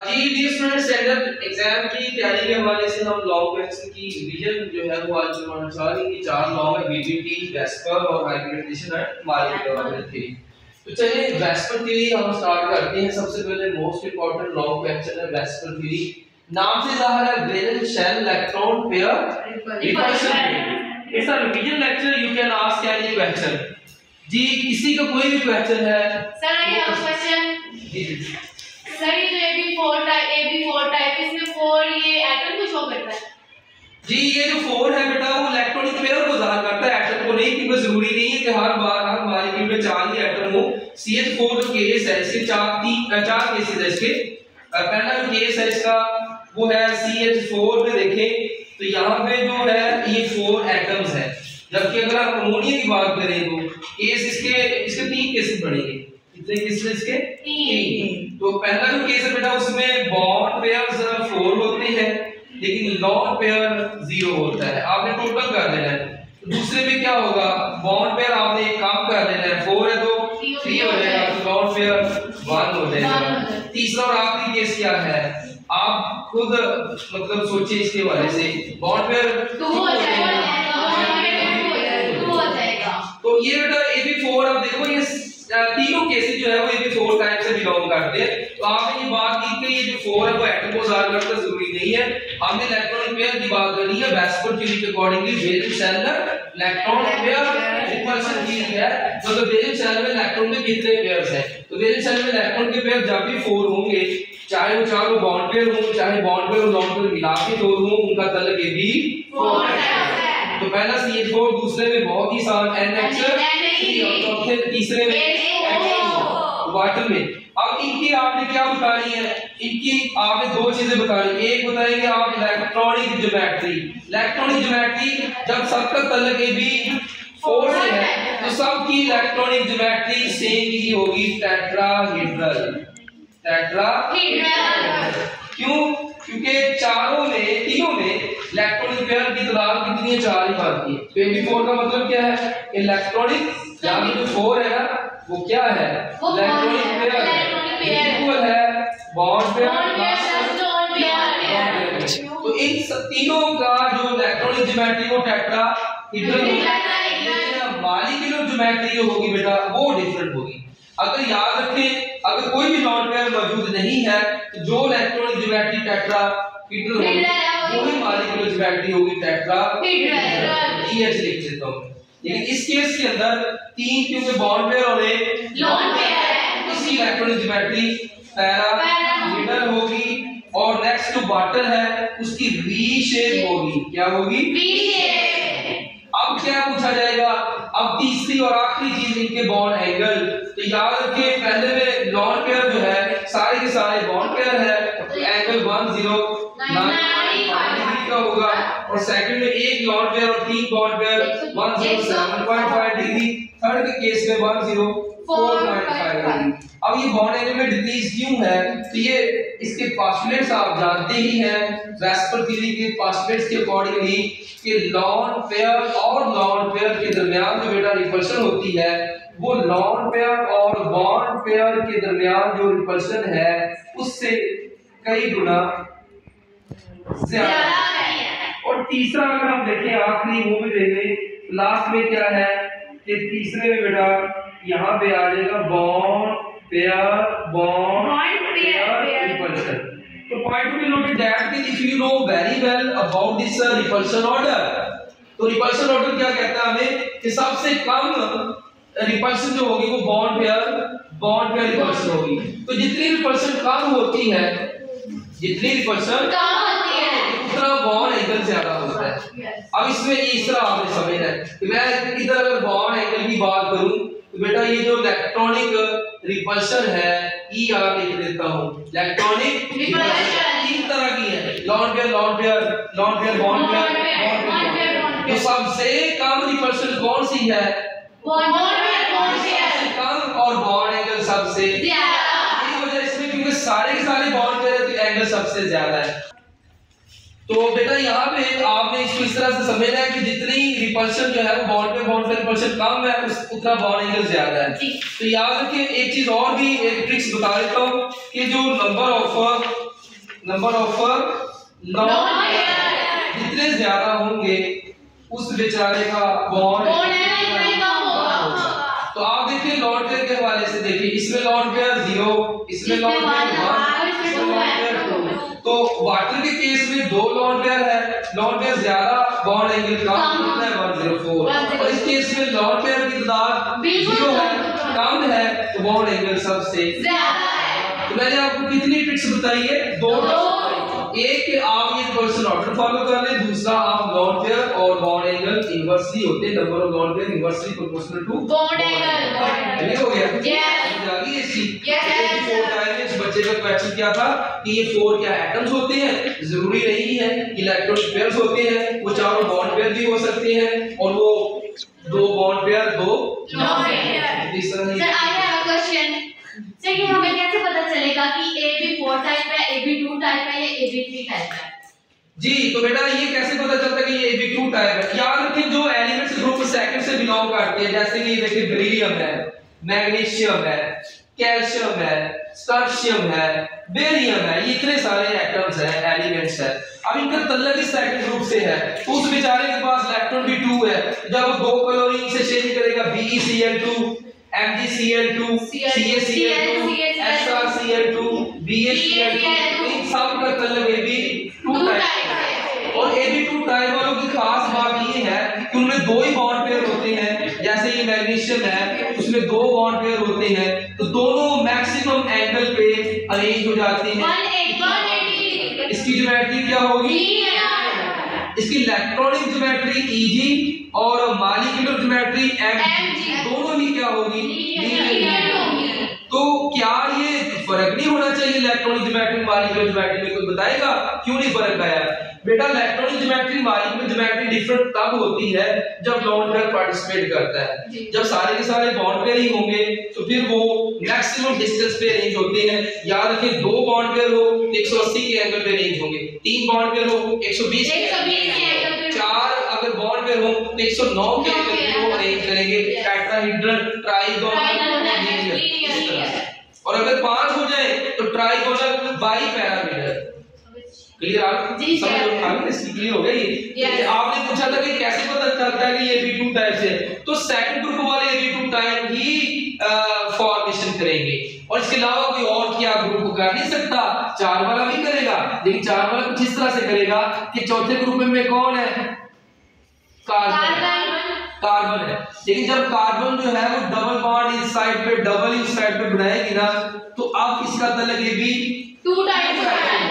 जी dear students, standard exam की तैयारी के हवाले से हम लॉ क्वेश्चन की रिवीजन जो है वो आज करवाना चाह रहे हैं कि चार लॉ है बीबीटी, वेस्पर और हाइब्रिडाइजेशन एंड मॉलिक्यूलर थ्योरी। तो चलिए वेस्पर थ्योरी हम स्टार्ट करते हैं। सबसे पहले मोस्ट इंपॉर्टेंट लॉ क्वेश्चन है वेस्पर थ्योरी। नाम से जाहिर है valence shell electron pair repulsion theory. It's a revision lecture, you can ask any question. जी किसी का कोई भी क्वेश्चन है sir? I have a question. जी सर, ये जो AB4 टाइप इसमें 4 ये एटम को शो करता है। जी ये जो 4 है बेटा वो इलेक्ट्रॉनिक पेयर को ज़ाहिर करता है, एटम को नहीं, क्योंकि जरूरी नहीं है कि हर बार हर मॉलिक्यूल में 4 ही एटम हो। CH4 जो केस है इसके 4 केसेस है इसके। पहला जो केस है इसका वो है CH4 में देखें तो यहाँ पे जो है ये 4 एटम्स है, जबकि अगर आप अमोनिया की बात करें तो केस इसके 3 केसेस बनेंगे। कितने केसेस इसके? 3। तो पहला जो केस है बेटा उसमें बॉन्ड पेयर्स 4 होते हैं लेकिन लॉन पेयर 0 होता है, आपने टोटल कर देना है। तो दूसरे में क्या होगा, बॉन्ड पेयर आपने कम कर देना है, 4 है तो 3 हो जाएगा, तो लॉन पेयर 1 हो जाएगा। तीसरा और आखिरी केस क्या है, आप खुद मतलब सोचिए इसके बारे से। बॉन्ड पेयर 2 हो जाएगा, तो ये बेटा AB4 आप देखो ये तीनों केसेस जो है वो AB4 टाइप से बिलोंग करते हैं। तो आपने ये बात की कि ये जो 4 है वो एटम को ज़ाहिर करता है, जरूरी नहीं है। हमने इलेक्ट्रॉनिक पेयर की बात करनी है। वेस्पर थ्योरी के accordingly valence shell electron pair repulsion theory है, मतलब वैलेंस शेल में इलेक्ट्रॉन के कितने पेयर्स हैं। तो वैलेंस शेल में इलेक्ट्रॉन के पेयर जब भी 4 होंगे, चाहे वो चारों बॉन्ड पेयर हो, चाहे बॉन्ड पेयर और लॉन पेयर मिला के 4 हो, उनका तलक AB4 है। तो पहला CH4, दूसरे में बहुत ही आसान NH3 और चौथे तीसरे में वाटर में। अब इनकी आपने क्या बतानी है, इनकी आपने 2 चीजें बतानी। एक बताएंगे आप इलेक्ट्रॉनिक ज्योमेट्री। इलेक्ट्रॉनिक ज्योमेट्री जब सबका तल्लक AB4 से है तो सबकी इलेक्ट्रॉनिक ज्योमेट्री सेम ही होगी, टेट्राहेड्रल। क्यों? क्योंकि तीनों में इलेक्ट्रॉनिक पेयर की तादाद कितनी है, 4 ही बनती है। तो AB4 का मतलब क्या है, इलेक्ट्रॉनिक यानी जो 4 है ना वो क्या है, इलेक्ट्रॉनिक पेयर इक्वल है bond pair plus lone pair. तो इन तीनों का जो इलेक्ट्रॉनिक ज्योमेट्री वो टेट्राहेड्रल होगी, मॉलिक्यूलर ज्योमेट्री जो होगी बेटा वो डिफरेंट होगी। अगर याद रखें, अगर कोई भी लॉन पेयर मौजूद नहीं है तो जो इलेक्ट्रॉनिक ज्योमेट्री टेट्राहेड्रल होगी वही मॉलिक्यूलर ज्योमेट्री होगी टेट्राहेड्रल। EH लिख देता हूं। लेकिन इस केस के अंदर 3 क्योंकि बॉन्ड पेयर और एक लॉन पेयर है, इसकी इलेक्ट्रॉनिक ज्योमेट्री पैराहेड्रल होगी। और नेक्स्ट जो वाटर है उसकी V शेप होगी। क्या होगी? V shape. अब क्या पूछा जाएगा, अब तीसरी और आखिरी चीज इनके बॉन्ड एंगल। तो याद रखिए पहले में लॉन पेयर जो है सारे के सारे बॉन्ड पेयर है, तो एंगल 109 का होगा। और सेकंड में एक लॉन पेयर और 3 बॉन्ड पेयर 107.5 डिग्री। थर्ड के केस में 104.5 डिग्री। अब ये बॉन्ड एंगल में डिक्रीज क्यों है, तो ये इसके पोस्टुलेट्स आप जानते ही हैं वेस्पर थ्योरी के पोस्टुलेट्स के अकॉर्डिंगली कि लॉन पेयर और लॉन पेयर के दरमियान जो बेटा रिपल्शन होती है वो लॉन पेयर और बॉन्ड पेयर के दरमियान जो रिपल्शन है उससे कई गुना ज्यादा है। और तीसरा अगर हम देखें आखिरी वो भी देखें लास्ट में क्या है कि तीसरे में बेटा यहाँ पे आ जाएगा बॉन्ड पेयर रिपल्शन। तो point to be noted that if you know very well about this repulsion order, तो repulsion order क्या कहता है हमें कि सबसे कम रिपल्शन जो होगी वो बॉन्ड पेयर रिपल्शन होगी। तो जितनी रिपल्शन कम होती है उतना बॉन्ड एंगल ज्यादा होता है। अब इसमें इस तरह आपने समझना है कि मैं इधर अगर बॉन्ड एंगल की बात करूं तो बेटा ये जो इलेक्ट्रॉनिक रिपल्शन है ER लिख देता हूं। इलेक्ट्रॉनिक रिपल्शन 3 तरह की है, लॉन पेयर बॉन्ड पेयर। तो सबसे कम रिपल्शन कौन सी है, बॉन्ड पेयर कम, और बॉन्ड एंगल सबसे ज्यादा। यही वजह इसमें क्योंकि सारे के सारे बॉन्ड पेयर है तो एंगल सबसे ज्यादा है। तो बेटा यहाँ पे आपने इसको इस तरह से समझना है कि जितनी रिपल्शन जो है वो बॉन्ड पे रिपल्शन कम है उतना बॉन्ड एंगल ज्यादा है। तो याद रखिए एक चीज और भी एक ट्रिक्स बता देता हूँ कि जो number of number of lone pair, जितने ज्यादा होंगे उस बेचारे का बॉन्ड तो आप देखिए लॉन पेयर के हवाले से देखिए, इसमें लॉन पेयर 0, इसमें लॉन पेयर 1, इसमें लॉन पेयर 2। तो वाटर के केस में 2 लॉन पेयर है, लॉन पेयर ज्यादा बॉन्ड एंगल कम कितना है 104, और इस केस में लॉन पेयर की तादाद 0 है, कम है, तो बॉन्ड एंगल सबसे ज्यादा है। तो मैंने आपको कितनी ट्रिक्स बताई है? 2। एक आप ये क्वेश्चन ऑर्डर फॉलो कर लें, दूसरा आप लॉन पेयर और बॉन्ड एंगल इनवर्सली होते हैं, number of lone pair inversely proportional to bond angle. ये हो गया। यस जागी इसी यस। 4 टाइम इस बच्चे का क्वेश्चन क्या था कि ये 4 क्या एटम्स होते हैं? जरूरी नहीं है इलेक्ट्रॉनिक पेयर्स होते हैं, वो चारों बॉन्ड पेयर भी हो सकते हैं, और वो 2 बॉन्ड पेयर 2 लॉन पेयर। इस तरह ही। Sir I have a question. Sir ये हमें कैसे पता चलेगा कि AB4 टाइप है, AB2 टाइप है या AB3 टाइप है? जी तो बेटा ये कैसे पता चलता है कि ये AB2 टाइप है? याद रखिए जो एलिमेंट्स ग्रुप सेकंड से बिलोंग करते हैं, जैसे कि देखिए बेरिलियम है, मैग्नीशियम है, कैल्शियम है, स्टर्शियम है, बेरियम है, ये इतने सारे एटम्स हैं, एलिमेंट्स हैं। अब इनका तल्लक इस सेकंड ग्रुप से है, तो उस बेचारे के पास इलेक्ट्रॉन भी 2 है, जब वो 2 क्लोरीन से चेंज करेगा BeCl2, MgCl2, CaCl2, SrCl2, BaCl2, इन सब का तल्लक AB2 टाइप है। और AB2 टाइप वालों की खास बात ये है कि उनमें 2 ही बॉन्ड पेयर होते हैं, जैसे ये मैग्नीशियम है उसमें 2 बॉन्ड पेयर होते हैं, तो दोनों मैक्सिमम एंगल पे अरेंज हो जाते हैं। 180। इसकी ज्योमेट्री क्या होगी? इसकी इलेक्ट्रॉनिक ज्योमेट्री Eg और मॉलिक्यूलर ज्योमेट्री Mg, दोनों ही क्या होगी? लीनियर होगी। तो क्या ये फर्क नहीं होना चाहिए इलेक्ट्रॉनिक ज्योमेट्री मॉलिक्यूलर ज्योमेट्री में? कोई बताएगा क्यों नहीं फर्क आया? बेटा electronic geometry molecular geometry different तब होती है जब लॉन पेयर पार्टिसिपेट करता है। जब सारे के सारे बॉन्ड पेयर ही होंगे तो फिर वो मैक्सिमम डिस्टेंस पे रेंज होते हैं। याद रखें 2 बॉन्ड पेयर हो तो 180 के एंगल पे रेंज होंगे, 3 बॉन्ड पेयर हो 120 के एंगल पे, 4 अगर बॉन्ड पेयर हो तो 109 के एंगल पे वो रेंज करेंगे। टेट्राहेड्रल, ट्राइगोनल, और अगर 5 हो जाए तो ट्राइगोनल बाई पैरामीटर। क्लियर? आप समझ इसकी क्लियर हो गई? आपने पूछा था कि कैसे पता चलता है कि ये AB2 टाइप से, तो सेकंड ग्रुप वाले AB2 टाइप ही फॉर्मेशन करेंगे, और इसके अलावा कोई और क्या ग्रुप कर नहीं सकता। 4 वाला भी करेगा, लेकिन 4 वाला कुछ इस तरह से करेगा कि चौथे ग्रुप में कौन है? कार्बन है, लेकिन जब कार्बन जो है वो डबल बॉन्ड इस साइड पे डबल इस साइड पे बनाएगी ना, तो अब इसका तल्लक AB2 टाइप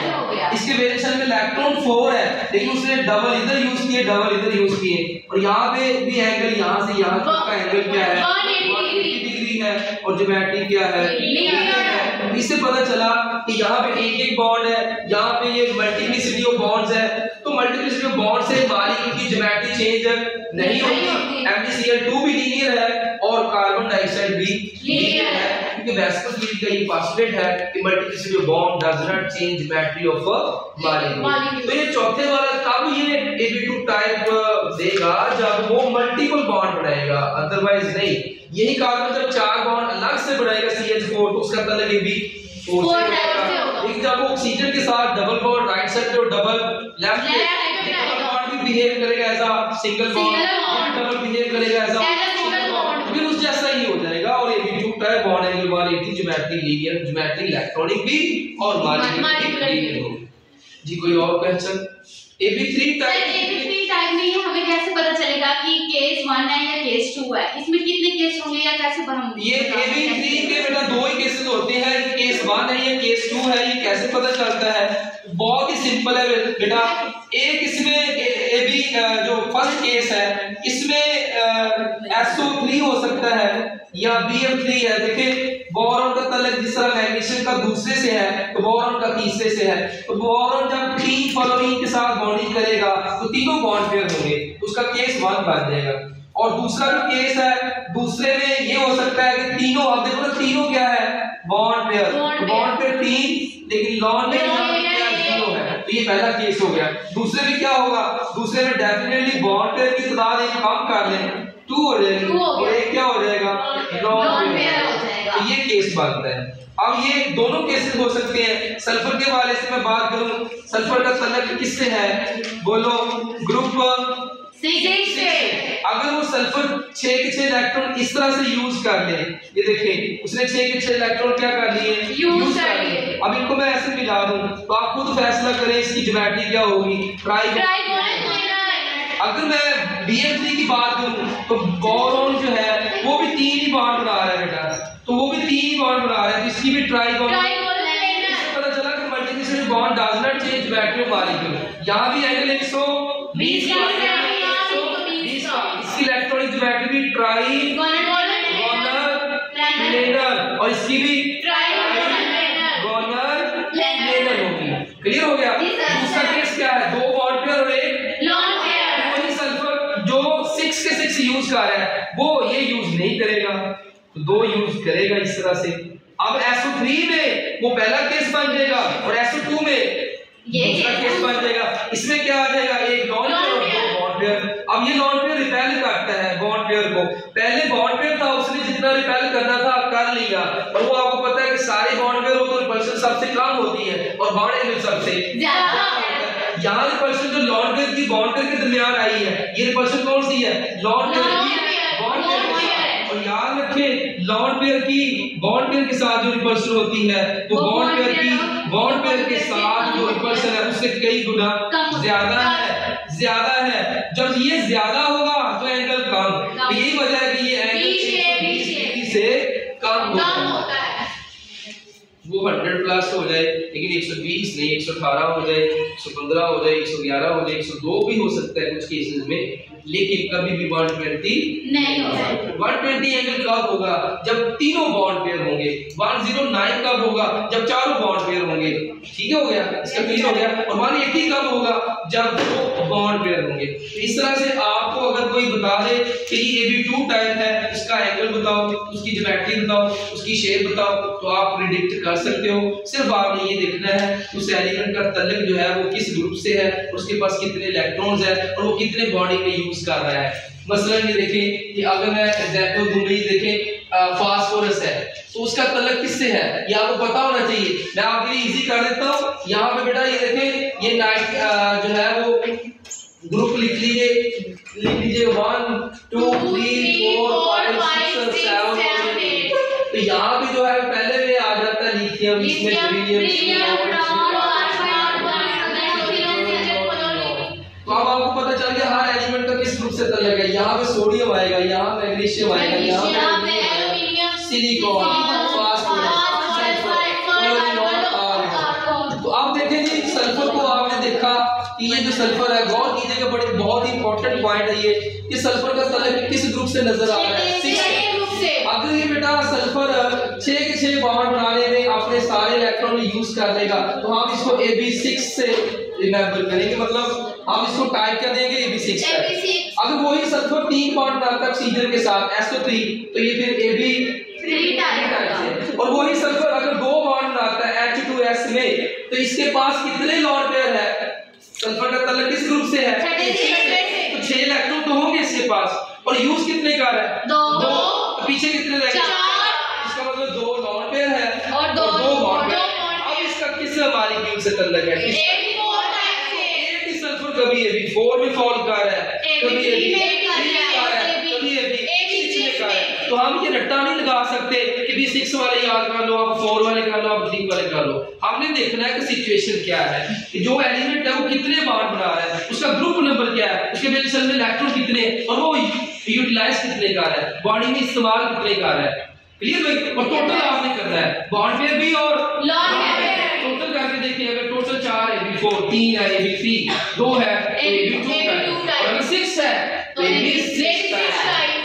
हो गया। इसके वेरिएशन में इलेक्ट्रॉन 4 है, लेकिन उसने डबल इधर यूज किए, डबल इधर यूज किए, और यहाँ पे भी एंगल यहाँ से यहाँ तक का एंगल क्या है? 180 डिग्री है, और ज्योमेट्री क्या है? लीनियर है। इससे पता चला कि यहाँ पे एक बॉन्ड है, यहाँ पे ये मल्टीप्लिसिटी ऑफ बॉन्ड्स है, तो मल्टीप्लिसिटी ऑफ बॉन्ड से मॉलिक्यूल की ज्योमेट्री चेंज नहीं होगी। MgCl2 भी लीनियर है और कार्बन डाइऑक्साइड भी लीनियर है, क्योंकि वेस्पर्स का ये पोस्टुलेट है कि multiplicity of bond does not change geometry of molecule. तो ये चौथे वाला तब ये AB2 टाइप देगा जब वो मल्टीपल बॉन्ड बनाएगा, अदरवाइज नहीं। यही कार्बन जब 4 बॉन्ड अलग से बनाएगा CH4 तो उसका तल्लक AB4 से होगा। लेकिन जब वो ऑक्सीजन के साथ डबल बॉन्ड राइट साइड पे और डबल लेफ्ट पे बिहेव करेगा as a single bond, double behave करेगा एज अ सिंगल बॉन्ड, फिर उस जैसा ही हो जाएगा। और AB2 type bond angle 180, geometry linear, geometry electronic भी और मॉलिक्यूलर भी होगी। जी कोई और क्वेश्चन? AB3 टाइप में हमें कैसे पता चलेगा कि केस 1 है या केस 2 है? इसमें कितने केस होंगे या कैसे हम ये AB3 के बेटा 2 ही केसेस होते हैं, केस 1 है या केस 2 है। ये कैसे पता चलता है? बहुत ही सिंपल है बेटा। एक इसमें AB जो फर्स्ट केस है इसमें SO3 हो सकता है या BF3 है। देखिए बोरॉन का तल्लक जिस तरह मैग्नीशियम का दूसरे से है तो बोरॉन का तीसरे से है, तो बोरॉन जब 3 फ्लोरीन के साथ बॉन्डिंग करेगा तो तीनों बॉन्ड पेयर होंगे, तो उसका केस 1 बन जाएगा। और दूसरा जो केस है दूसरे में ये हो सकता है कि तीनों, अब देखो ना तीनों क्या है? बॉन्ड पेयर, तो बॉन्ड पेयर 3 लेकिन लॉन में 0 है, तो ये पहला केस हो गया। दूसरे में क्या होगा? दूसरे में डेफिनेटली बॉन्ड पेयर की तादाद एक कम कर दें, 2 हो जाएगी, और एक क्या हो जाएगा? लॉन पेयर हो जाएगा। जाएगा। ये केस बनता है। अब ये दोनों केसेस हो सकते हैं। सल्फर के वाले से मैं बात करूं, सल्फर का तलक किससे है, बोलो ग्रुप 6 से। अगर वो सल्फर 6 के 6 इलेक्ट्रॉन इस तरह से यूज कर ले, ये देखिए उसने 6 के 6 इलेक्ट्रॉन क्या कर लिए, यूज कर लिए। अब इनको मैं ऐसे मिला दूं तो आप खुद फैसला करें इसकी ज्योमेट्री क्या होगी। अगर मैं BF3 की बात करूं तो बोरोन जो है वो भी 3 ही बॉन्ड बना रहा है बेटा, तो वो भी 3 ही बॉन्ड बना रहा है, तो इसकी भी ट्राइगोनल। इससे पता चला कि multiplicity bond does not change geometry molecule. यहां भी एंगल 120 का, इसकी इलेक्ट्रॉनिक ज्योमेट्री भी ट्राइगोनल प्लेनर और इसकी भी ट्राइगोनल प्लेनर होगी। क्लियर हो गया। दूसरा केस क्या है, 2 बॉन्ड पेयर और एक लोन पेयर। वही सल्फर जो 6 के 6 यूज कर रहा है वो ये यूज नहीं करेगा, तो 2 यूज करेगा इस तरह से। अब SO3 में वो पहला केस बन जाएगा और SO2 में ये दूसरा केस बन जाएगा। इसमें क्या आ जाएगा, एक लॉन पेयर और 2 बॉन्ड पेयर। अब ये लॉन पेयर रिपेल करता है बॉन्ड पेयर को। पहले बॉन्ड पेयर था उसने जितना रिपेल करना था कर लिया, और वो आपको पता है कि सारे बॉन्ड पेयर हो तो रिपल्शन सबसे कम होती है और बॉन्ड एंगल सबसे ज्यादा होता है। यहाँ रिपल्शन जो लॉन पेयर की बॉन्ड पेयर के दरमियान आई है, ये रिपल्शन कौन सी है, लॉन पेयर की बॉन्ड पेयर के साथ। और याद रखें लॉन पेयर की बॉन्ड पेयर के साथ जो रिपल्शन होती है वो बॉन्ड पेयर की बॉन्ड पेयर के साथ जो रिपल्शन है उससे कई गुना ज्यादा है। जब ये ज्यादा होगा तो एंगल कम, तो यही वजह है कि ये एंगल 120 डिग्री से कम होता है। वो 100 प्लस हो जाए लेकिन 120 नहीं, 118 हो जाए, 115 हो जाए, 111 हो जाए, 102 भी हो सकता है कुछ केसेस में, लेकिन कभी भी 120 नहीं हो सकता। 120 एंगल कब होगा, जब तीनों बॉन्ड पेयर होंगे। 109 कब होगा, जब चारों बॉन्ड पेयर होंगे। ठीक हो गया, इसका क्लियर हो गया। और 180 कब होगा, जब 2 बॉन्ड पेयर होंगे। तो इस तरह से आपको अगर कोई बता दे कि ये AB2 टाइप है, इसका एंगल बताओ, उसकी ज्योमेट्री बताओ, उसकी शेप बताओ, तो आप प्रिडिक्ट कर सकते हो। सिर्फ आपने ये देखना है उस एलिमेंट का तलक जो है वो किस ग्रुप से है, उसके पास कितने इलेक्ट्रॉन्स है और वो कितने बॉन्डिंग में यूज कर रहा है। मसलन ये देखें कि अगर मैं एग्जांपल दूं, ये देखें फास्फोरस है तो उसका तलक किससे है ये आपको पता होना चाहिए। मैं आपके लिए इजी कर देता हूं। यहाँ पे बेटा ये देखें, ये नाइट जो है वो ग्रुप लिख लीजिए 1 2 3 4 5 6 7 8। तो यहाँ पे जो है पहले में आ जाता है लिथियम, इसमें बेरिलियम। तो अब आपको पता चल गया हर एलिमेंट का किस ग्रुप से तलक है। यहाँ पे सोडियम आएगा, यहाँ मैग्नीशियम आएगा, यहाँ पे सिलिकॉन, फास्फोरस, तो आप देखें जी सल्फर को आपने देखा कि ये जो सल्फर है, गौर कीजिएगा, बड़े बहुत ही इंपॉर्टेंट पॉइंट है ये कि सल्फर का तलक किस ग्रुप से नजर आ रहा है, 6 ग्रुप से। अगर ये बेटा सल्फर 6 के 6 बॉन्ड बनाने में अपने सारे इलेक्ट्रॉन यूज कर लेगा तो हम इसको AB6 से रिमेंबर करेंगे, मतलब हम इसको टाइप कर देंगे AB6 टाइप। अगर वही सल्फर 3 बॉन्ड बनाता है ऑक्सीजन के साथ SO3 तो ये फिर AB3 टाइप से। और वही सल्फर अगर 2 बॉन्ड बनाता है H2S में तो इसके पास कितने लॉन पेयर है, सल्फर का तलक किस ग्रुप से है, तो 6 इलेक्ट्रॉन तो होंगे इसके पास। और यूज कितने का है, 2। तो पीछे कितने रहेंगे, 4। इसका मतलब 2 लॉन पेयर है और 2 बॉन्ड पेयर। अब इसका किस मॉलिक्यूल से तलक है, कभी AB4 में फॉल कर रहा है, कभी AB3 में कर रहा है, कभी AB6 में कर रहा है। तो हम ये रट्टा नहीं लगा सकते कि भी 6 वाले याद कर लो, आप 4 वाले कर लो, आप 3 वाले कर लो। हमने देखना है कि सिचुएशन क्या है, कि जो एलिमेंट है वो कितने बॉन्ड बना रहा है, उसका ग्रुप नंबर क्या है, उसके बेसिस में इलेक्ट्रॉन कितने और वो यूटिलाइज कितने कर रहा है, बॉन्डिंग में इस्तेमाल कितने कर रहा है। क्लियर भाई। और टोटल आपने करना है बॉन्ड पेयर भी और लॉन पेयर टोटल करके देखिए। अगर टोटल 4 है AB4, 3 है AB3, 2 है AB2 और अगर 6 है तो AB6 टाइप।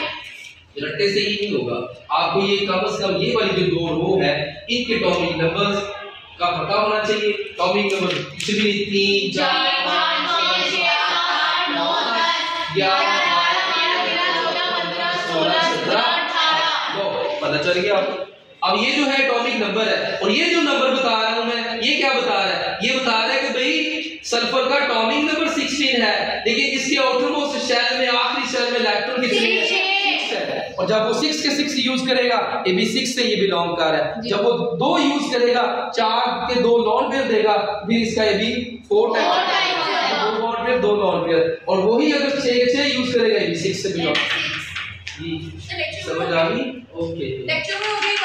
रट्टे से ही नहीं होगा, आपको ये कम से कम ये वाली जो 2 रो है इनके एटॉमिक नंबर्स का पता होना चाहिए। एटॉमिक नंबर कुछ भी 3 4 5 6 7 8 9 10 11 पता चल गया आपको। अब ये जो है एटॉमिक नंबर है और ये जो नंबर बता रहा हूं मैं, ये क्या बता रहा है, ये बता रहा है कि भाई सल्फर का एटॉमिक नंबर 16 है, लेकिन इसके आउटरमोस्ट शेल में आखिरी शेल में इलेक्ट्रॉन कितने हैं, 6 है। और जब वो 6 के 6 यूज करेगा ये भी 6 से ये बिलोंग कर रहा है। जब वो 2 यूज करेगा 4 के 2 लॉन पेयर देगा फिर इसका ये भी 4 type 2 lone pair 2 lawn pair. और वही अगर 6 के 6 यूज करेगा ये भी 6 से बिलोंग। जी समझ आ गई? ओके। लेक्चर में हो गई।